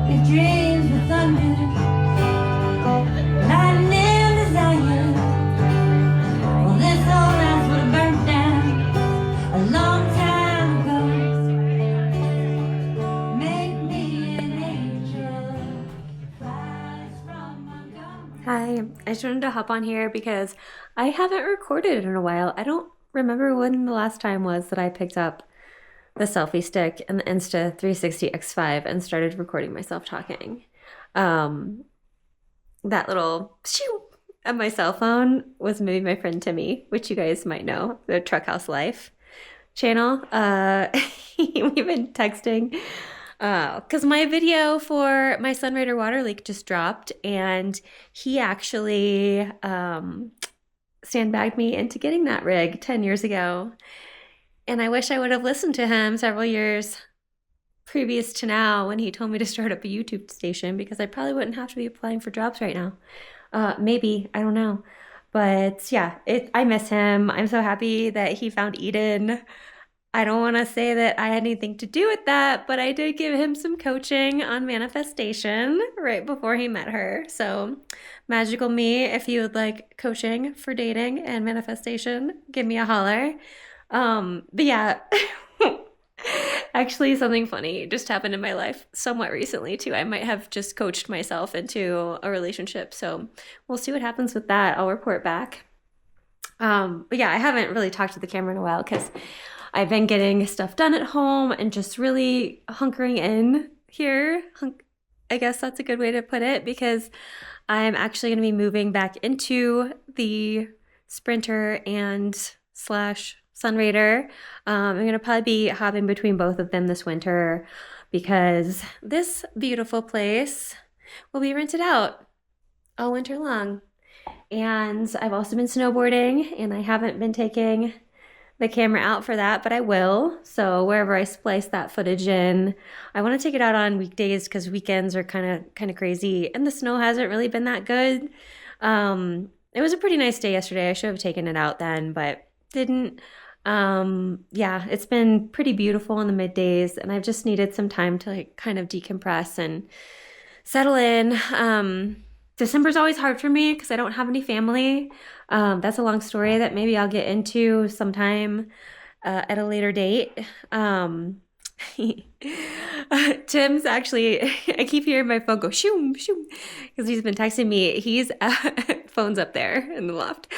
His dreams were thunder, lightning desire. Well, this old house would have burnt down a long time ago. Make me an angel, flies from Montgomery. Hi, I just wanted to hop on here because I haven't recorded in a while. I don't remember when the last time was that I picked up the selfie stick and the Insta 360 X5 and started recording myself talking. Um, that little shoo of my cell phone was maybe my friend Timmy, which you guys might know, the Truckhouse Life channel. We've been texting because my video for my Sunrider water leak just dropped, and he actually sandbagged me into getting that rig 10 years ago. And I wish I would have listened to him several years previous to now when he told me to start up a YouTube station, because I probably wouldn't have to be applying for jobs right now. Maybe, I don't know. But yeah, I miss him. I'm so happy that he found Eden. I don't want to say that I had anything to do with that, but I did give him some coaching on manifestation right before he met her. So, magical me, if you would like coaching for dating and manifestation, give me a holler. But yeah, actually, something funny just happened in my life somewhat recently, too. I might have just coached myself into a relationship. So, we'll see what happens with that. I'll report back. But yeah, I haven't really talked to the camera in a while because I've been getting stuff done at home and just really hunkering in here. I guess that's a good way to put it, because I'm actually going to be moving back into the Sprinter and slash Sunraider. I'm going to probably be hopping between both of them this winter because this beautiful place will be rented out all winter long. And I've also been snowboarding, and I haven't been taking the camera out for that, but I will. So wherever I splice that footage in, I want to take it out on weekdays because weekends are kind of crazy, and the snow hasn't really been that good. It was a pretty nice day yesterday. I should have taken it out then, but didn't. Yeah, it's been pretty beautiful in the middays, and I've just needed some time to like kind of decompress and settle in. December's always hard for me because I don't have any family. That's a long story that maybe I'll get into sometime at a later date. Tim's actually, I keep hearing my phone go shoom, shoom, because he's been texting me. He's phone's up there in the loft.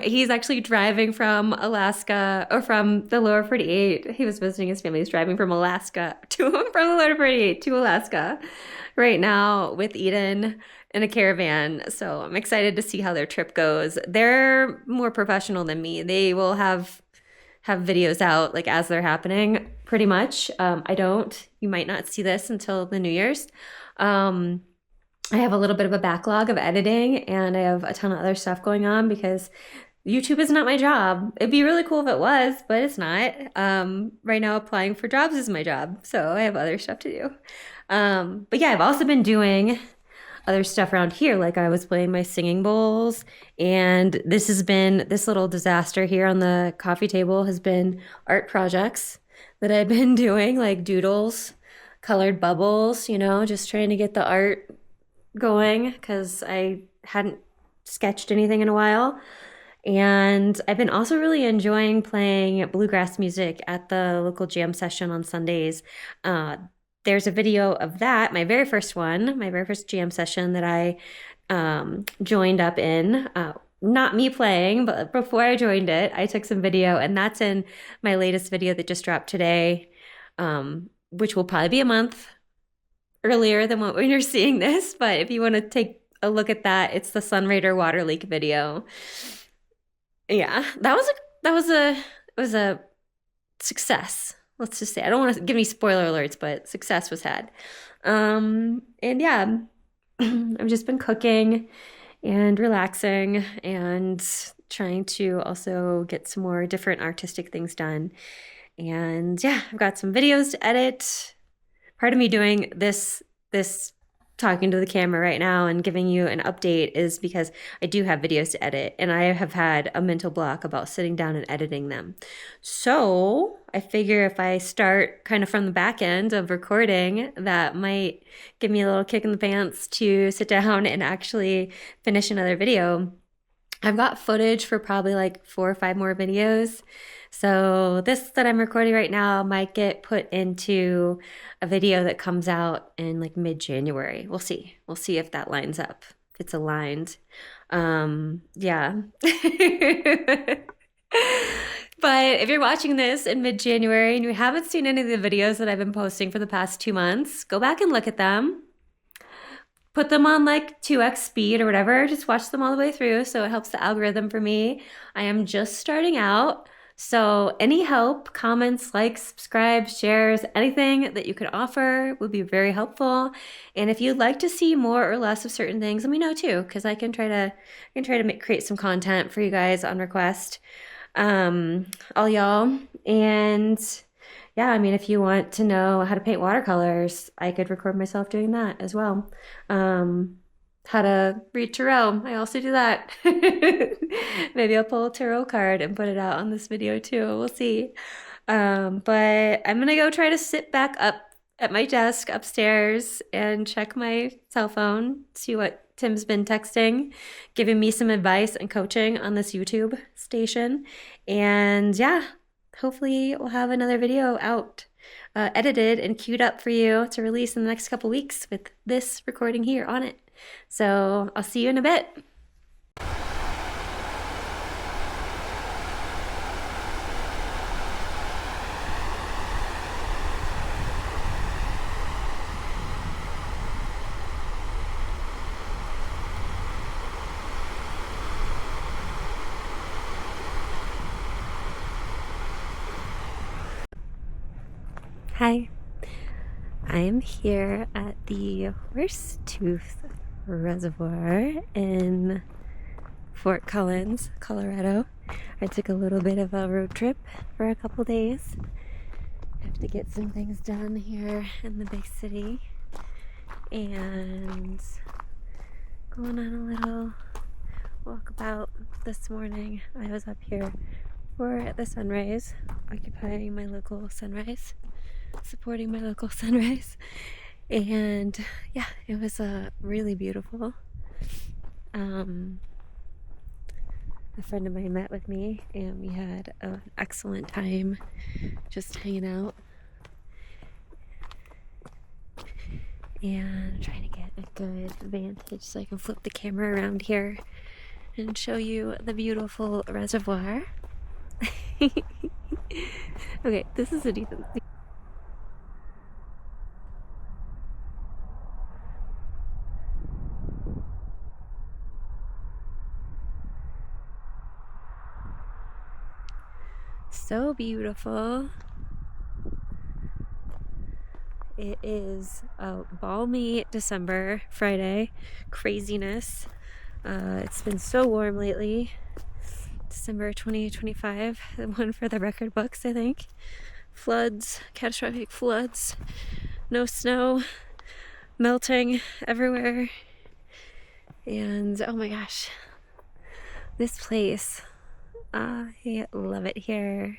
He's actually driving from Alaska, or from the lower 48. He was visiting his family. He's driving from Alaska from the lower 48 to Alaska right now with Eden in a caravan. So I'm excited to see how their trip goes. They're more professional than me. They will have videos out like as they're happening, pretty much. I don't. You might not see this until the New Year's. I have a little bit of a backlog of editing, and I have a ton of other stuff going on because YouTube is not my job. It'd be really cool if it was, but it's not. Right now, applying for jobs is my job, so I have other stuff to do. But yeah, I've also been doing other stuff around here. Like I was playing my singing bowls, and this little disaster here on the coffee table has been art projects that I've been doing, like doodles, colored bubbles, just trying to get the art going because I hadn't sketched anything in a while. And I've been also really enjoying playing bluegrass music at the local jam session on Sundays. There's a video of that, my very first jam session that I joined up in. Not me playing, but before I joined it, I took some video, and that's in my latest video that just dropped today, which will probably be a month earlier than when you're seeing this. But if you want to take a look at that, it's the Sunraider water leak video. Yeah, it was a success. Let's just say, I don't want to give any spoiler alerts, but success was had. And yeah, I've just been cooking and relaxing and trying to also get some more different artistic things done. And yeah, I've got some videos to edit. Part of me doing this talking to the camera right now and giving you an update is because I do have videos to edit, and I have had a mental block about sitting down and editing them. So I figure if I start kind of from the back end of recording, that might give me a little kick in the pants to sit down and actually finish another video. I've got footage for probably like 4 or 5 more videos. So this that I'm recording right now might get put into a video that comes out in like mid-January. We'll see. We'll see if that lines up. If it's aligned. Yeah. But if you're watching this in mid-January and you haven't seen any of the videos that I've been posting for the past 2 months, go back and look at them. Put them on like 2x speed or whatever. Just watch them all the way through so it helps the algorithm for me. I am just starting out. So any help, comments, likes, subscribes, shares, anything that you could offer would be very helpful. And if you'd like to see more or less of certain things, let me know too, because I can try to create some content for you guys on request. All y'all. And yeah, I mean, if you want to know how to paint watercolors, I could record myself doing that as well. How to read tarot, I also do that. Maybe I'll pull a tarot card and put it out on this video too. We'll see. But I'm gonna go try to sit back up at my desk upstairs and check my cell phone, see what Tim's been texting, giving me some advice and coaching on this YouTube station. And yeah, hopefully we'll have another video out, edited and queued up for you to release in the next couple weeks with this recording here on it. So I'll see you in a bit. Hi, I am here at the Horsetooth Reservoir in Fort Collins, Colorado. I took a little bit of a road trip for a couple days. I have to get some things done here in the big city, and going on a little walkabout this morning. I was up here for the sunrise, occupying my local sunrise, supporting my local sunrise, and yeah, it was really beautiful. A friend of mine met with me and we had an excellent time just hanging out and trying to get a good vantage so I can flip the camera around here and show you the beautiful reservoir. Okay, this is a decent. So beautiful. It is a balmy December, Friday. Craziness. It's been so warm lately. December 2025, one for the record books, I think. Floods, catastrophic floods, no snow, melting everywhere. And oh my gosh, this place, I love it here.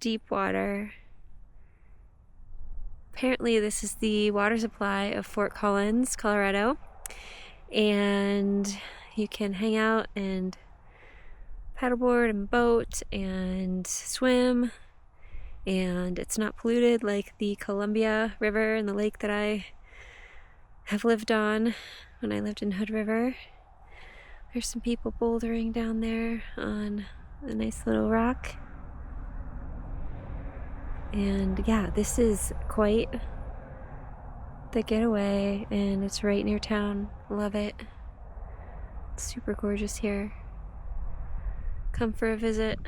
Deep water. Apparently this is the water supply of Fort Collins, Colorado, and you can hang out and paddleboard and boat and swim, and it's not polluted like the Columbia River and the lake that I have lived on when I lived in Hood River. There's some people bouldering down there on a nice little rock. And yeah, this is quite the getaway, and it's right near town. Love it. It's super gorgeous here. Come for a visit.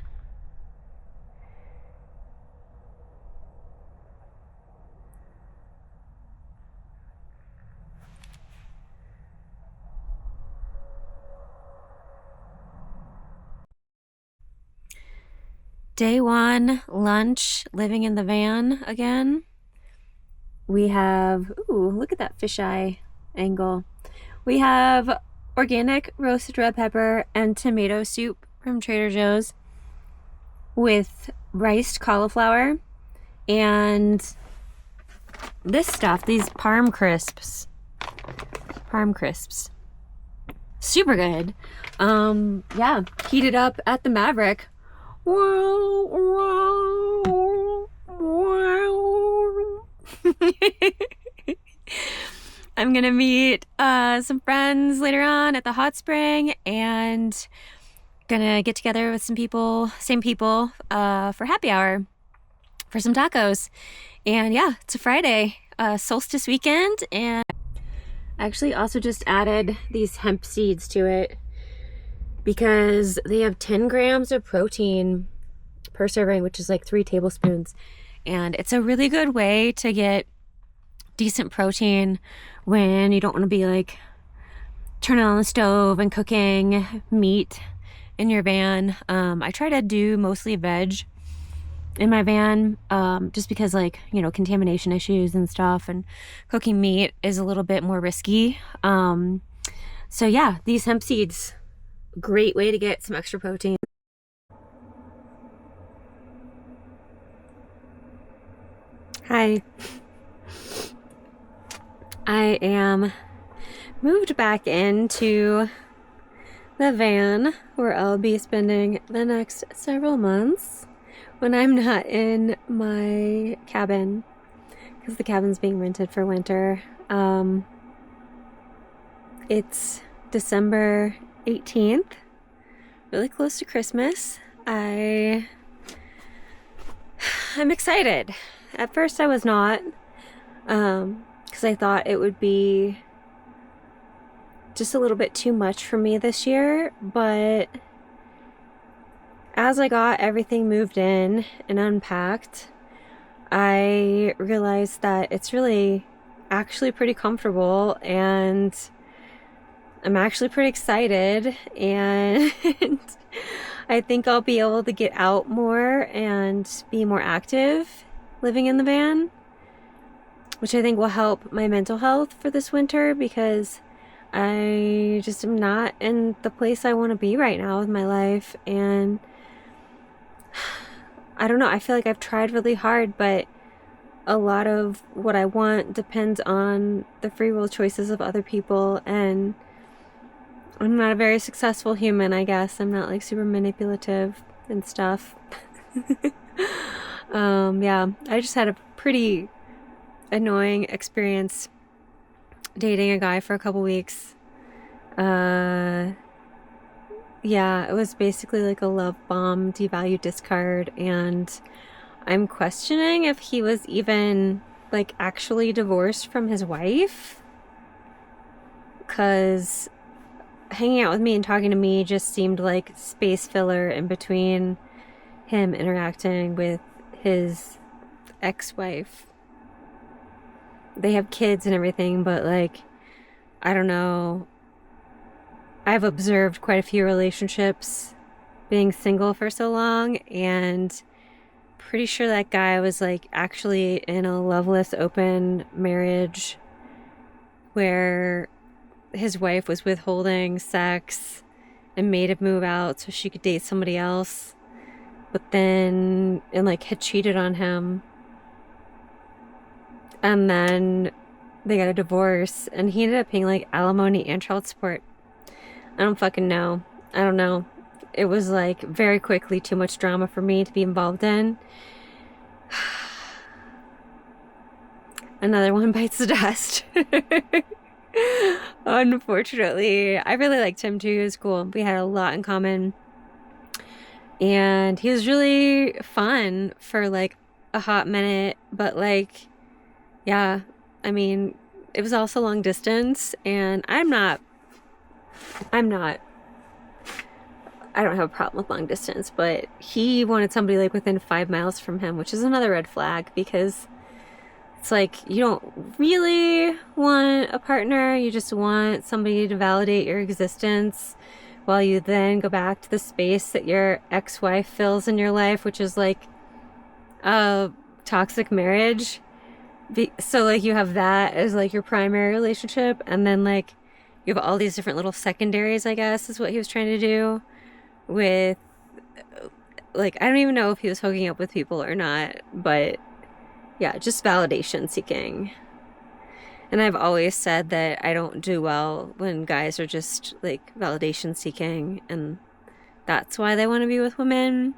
Day one, lunch, living in the van again. We have, ooh, look at that fisheye angle. We have organic roasted red pepper and tomato soup from Trader Joe's with riced cauliflower and this stuff, these parm crisps. Parm crisps. Super good. Yeah, heated up at the Maverick. I'm gonna meet some friends later on at the hot spring and gonna get together with some people, same people, for happy hour for some tacos. And yeah, it's a Friday, solstice weekend, and I actually also just added these hemp seeds to it because they have 10 grams of protein per serving, which is like 3 tablespoons. And it's a really good way to get decent protein when you don't want to be like turning on the stove and cooking meat in your van. I try to do mostly veg in my van, just because, like, you know, contamination issues and stuff, and cooking meat is a little bit more risky. So yeah, these hemp seeds, great way to get some extra protein. Hi. I am moved back into the van where I'll be spending the next several months when I'm not in my cabin, because the cabin's being rented for winter. It's December 18th, really close to Christmas. I'm excited. At first I was not, because I thought it would be just a little bit too much for me this year, but as I got everything moved in and unpacked, I realized that it's really actually pretty comfortable, and I'm actually pretty excited, and I think I'll be able to get out more and be more active living in the van, which I think will help my mental health for this winter, because I just am not in the place I want to be right now with my life. And I don't know, I feel like I've tried really hard, but a lot of what I want depends on the free will choices of other people, and I'm not a very successful human, I guess. I'm not like super manipulative and stuff. Yeah, I just had a pretty annoying experience dating a guy for a couple weeks. Yeah, it was basically like a love bomb, devalue, discard, and I'm questioning if he was even like actually divorced from his wife, because hanging out with me and talking to me just seemed like space filler in between him interacting with his ex-wife. They have kids and everything, but like, I don't know. I've observed quite a few relationships being single for so long, and pretty sure that guy was like actually in a loveless open marriage where his wife was withholding sex and made him move out so she could date somebody else, but then and like had cheated on him, and then they got a divorce, and he ended up paying like alimony and child support. I don't fucking know. I don't know. It was like very quickly too much drama for me to be involved in. Another one bites the dust. Unfortunately, I really liked him too. He was cool. We had a lot in common. And he was really fun for like a hot minute. But like, yeah, I mean, it was also long distance. And I don't have a problem with long distance, but he wanted somebody like within 5 miles from him, which is another red flag, because it's like you don't really want a partner, you just want somebody to validate your existence while you then go back to the space that your ex-wife fills in your life, which is like a toxic marriage. So like you have that as like your primary relationship, and then like you have all these different little secondaries, I guess, is what he was trying to do with, like, I don't even know if he was hooking up with people or not, but yeah, just validation seeking. And I've always said that I don't do well when guys are just like validation seeking, and that's why they want to be with women.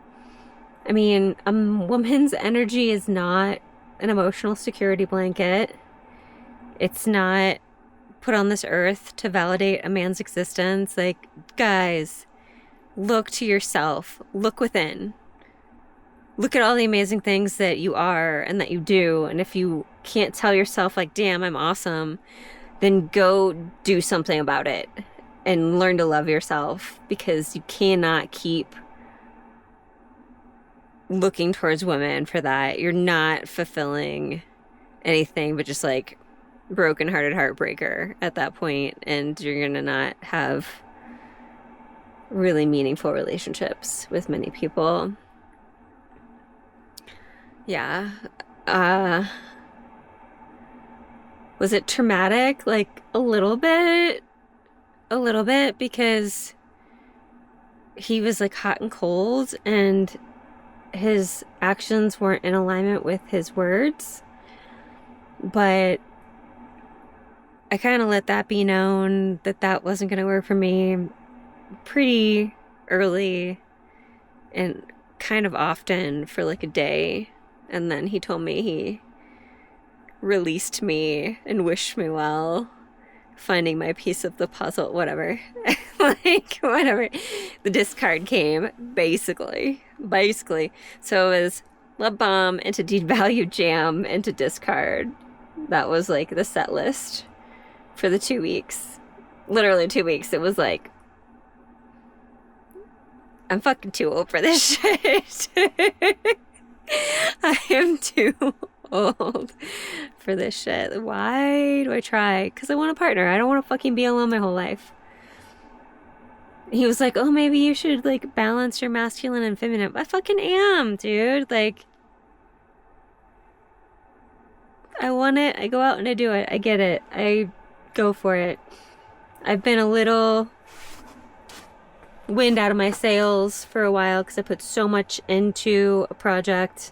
I mean, a woman's energy is not an emotional security blanket. It's not put on this earth to validate a man's existence. Like, guys, look to yourself, look within. Look at all the amazing things that you are and that you do. And if you can't tell yourself, like, damn, I'm awesome, then go do something about it and learn to love yourself, because you cannot keep looking towards women for that. You're not fulfilling anything but just like broken-hearted heartbreaker at that point, and you're gonna not have really meaningful relationships with many people. Yeah. Uh, was it traumatic? Like a little bit. A little bit, because he was like hot and cold, and his actions weren't in alignment with his words. But I kind of let that be known that that wasn't going to work for me pretty early and kind of often for like a day. And then he told me he released me and wished me well, finding my piece of the puzzle, whatever. Like, whatever. The discard came, basically. So it was love bomb into devalue jam into discard. That was like the set list for the 2 weeks. Literally 2 weeks. It was like, I'm fucking too old for this shit. I am too old for this shit. Why do I try? Because I want a partner. I don't want to fucking be alone my whole life. He was like, oh, maybe you should like balance your masculine and feminine. I fucking am, dude. Like, I want it. I go out and I do it. I get it. I go for it. I've been a little wind out of my sails for a while because I put so much into a project,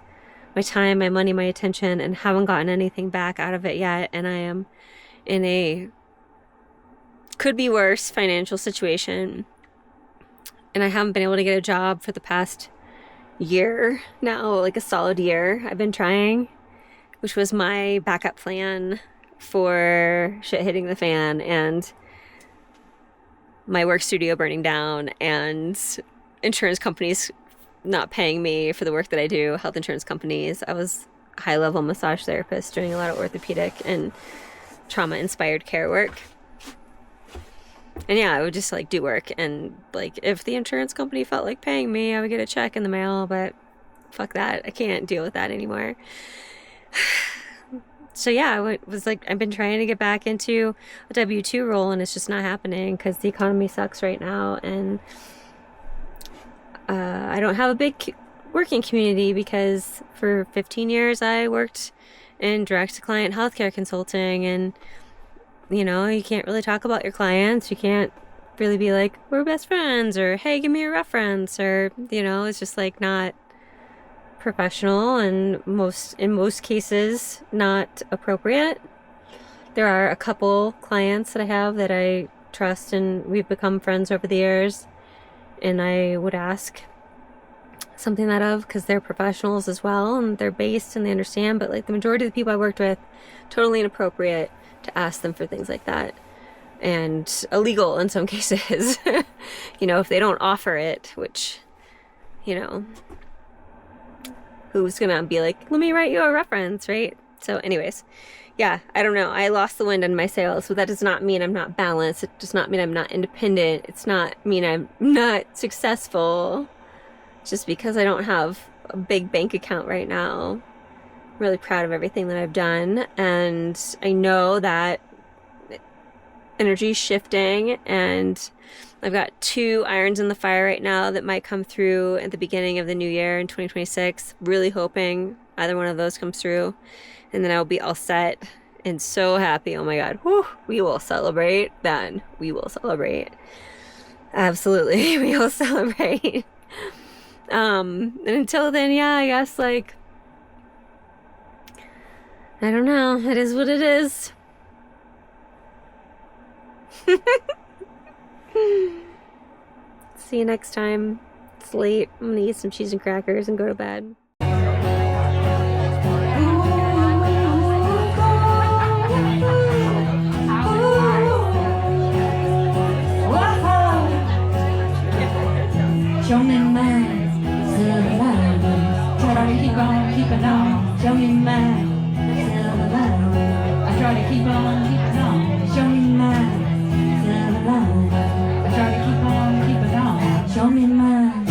my time, my money, my attention, and haven't gotten anything back out of it yet. And I am in a could be worse financial situation. And I haven't been able to get a job for the past year now, like a solid year. I've been trying, which was my backup plan for shit hitting the fan and my work studio burning down and insurance companies not paying me for the work that I do, health insurance companies. I was a high-level massage therapist doing a lot of orthopedic and trauma-inspired care work. And yeah, I would just like do work, and like if the insurance company felt like paying me, I would get a check in the mail, but fuck that. I can't deal with that anymore. So yeah, I was like, I've been trying to get back into a W-2 role, and it's just not happening because the economy sucks right now, and I don't have a big working community because for 15 years I worked in direct-to-client healthcare consulting, and you know, you can't really talk about your clients. You can't really be like, we're best friends, or hey, give me a reference, or, you know, it's just like not professional and in most cases not appropriate. There are a couple clients that I have that I trust and we've become friends over the years, and I would ask something that of because they're professionals as well and they're based and they understand, but like the majority of the people I worked with, totally inappropriate to ask them for things like that, and illegal in some cases. You know, if they don't offer it, which, you know, who's gonna be like, let me write you a reference, right? So anyways, yeah, I don't know. I lost the wind in my sails, but that does not mean I'm not balanced. It does not mean I'm not independent. It's not mean I'm not successful just because I don't have a big bank account right now. I'm really proud of everything that I've done, and I know that energy's shifting, and I've got 2 irons in the fire right now that might come through at the beginning of the new year in 2026. Really hoping either one of those comes through and then I'll be all set and so happy. Oh my God. Whew, we will celebrate then. We will celebrate. Absolutely. We will celebrate. And until then, yeah, I guess like, I don't know. It is what it is. See you next time. It's late. I'm gonna eat some cheese and crackers and go to bed. Show me mine, silver lining. Try to keep on keeping on. Show me mine, silver lining. I try to keep on keeping on. Show me mine, silver lining. I try to keep on keeping on. Show me mine,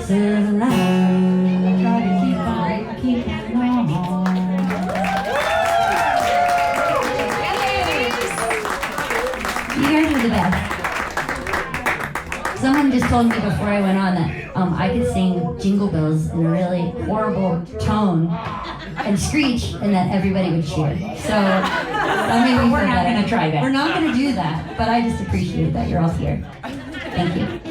silver lining. I try to keep on keeping on. You guys are the best. Someone just told me before I went on that I could sing Jingle Bells in a really horrible tone and screech, and that everybody would cheer. So we're not going to try that. We're not going to do that, but I just appreciate that you're all here. Thank you.